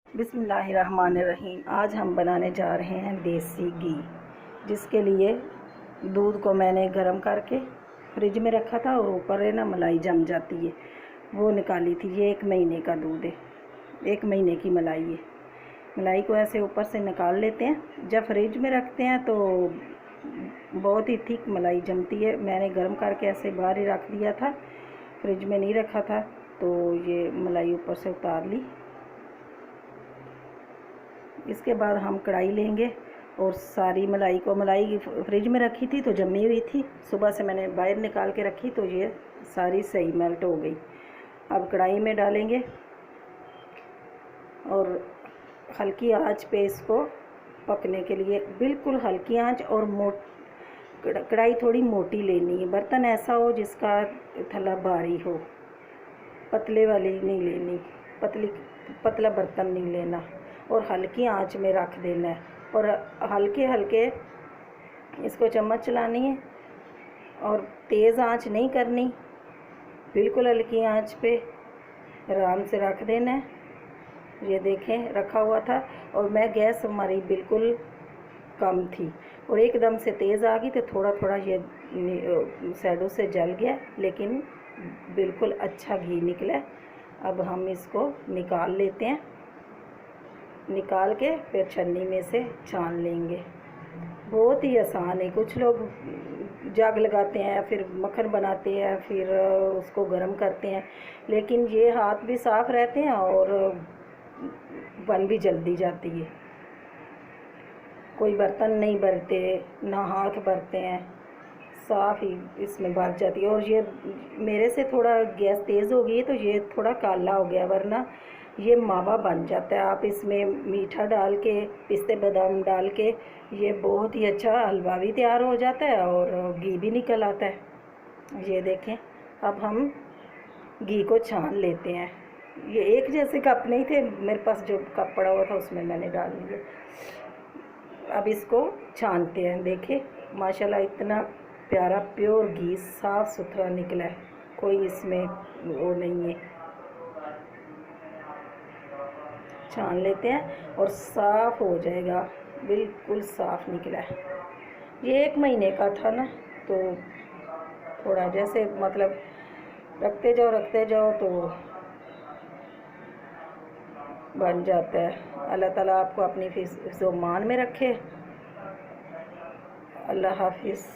बिस्मिल्लाहिर्रहमानिर्रहीम। आज हम बनाने जा रहे हैं देसी घी, जिसके लिए दूध को मैंने गर्म करके फ्रिज में रखा था और ऊपर है ना मलाई जम जाती है, वो निकाली थी। ये 1 महीने का दूध है, 1 महीने की मलाई है। मलाई को ऐसे ऊपर से निकाल लेते हैं। जब फ्रिज में रखते हैं तो बहुत ही थिक मलाई जमती है। मैंने गर्म करके ऐसे बाहर ही रख दिया था, फ्रिज में नहीं रखा था, तो ये मलाई ऊपर से उतार ली। इसके बाद हम कढ़ाई लेंगे और सारी मलाई फ्रिज में रखी थी तो जमी हुई थी, सुबह से मैंने बाहर निकाल के रखी तो ये सारी सही मेल्ट हो गई। अब कढ़ाई में डालेंगे और हल्की आंच पे इसको पकने के लिए, बिल्कुल हल्की आंच। और कढ़ाई थोड़ी मोटी लेनी है, बर्तन ऐसा हो जिसका थल्ला भारी हो, पतले वाली नहीं लेनी, पतला बर्तन नहीं लेना। और हल्की आंच में रख देना है और हल्के हल्के इसको चम्मच चलानी है और तेज़ आंच नहीं करनी, बिल्कुल हल्की आंच पे आराम से रख देना है। ये देखें रखा हुआ था और मैं गैस हमारी बिल्कुल कम थी और एकदम से तेज़ आ गई तो थोड़ा थोड़ा ये साइडों से जल गया, लेकिन बिल्कुल अच्छा घी निकला। अब हम इसको निकाल लेते हैं, निकाल के फिर छन्नी में से छान लेंगे। बहुत ही आसान है। कुछ लोग जग लगाते हैं, फिर मक्खन बनाते हैं, फिर उसको गर्म करते हैं, लेकिन ये हाथ भी साफ़ रहते हैं और बन भी जल्दी जाती है। कोई बर्तन नहीं भरते, ना हाथ भरते हैं, साफ़ ही इसमें भर जाती है। और ये मेरे से थोड़ा गैस तेज़ हो गई है तो ये थोड़ा काला हो गया, वरना ये मावा बन जाता है। आप इसमें मीठा डाल के, पिस्ते बादाम डाल के, ये बहुत ही अच्छा हलवा भी तैयार हो जाता है और घी भी निकल आता है। ये देखें, अब हम घी को छान लेते हैं। ये एक जैसे कप नहीं थे मेरे पास, जो कप पड़ा हुआ था उसमें मैंने डाल लिया। अब इसको छानते हैं। देखें माशाल्लाह इतना प्यारा प्योर घी साफ़ सुथरा निकला है, कोई इसमें वो नहीं है। छान लेते हैं और साफ़ हो जाएगा, बिल्कुल साफ़ निकला है। ये 1 महीने का था ना, तो थोड़ा जैसे मतलब रखते जाओ तो बन जाता है। अल्लाह ताला आपको अपनी फिज़ो मान में रखे। अल्लाह हाफिज़।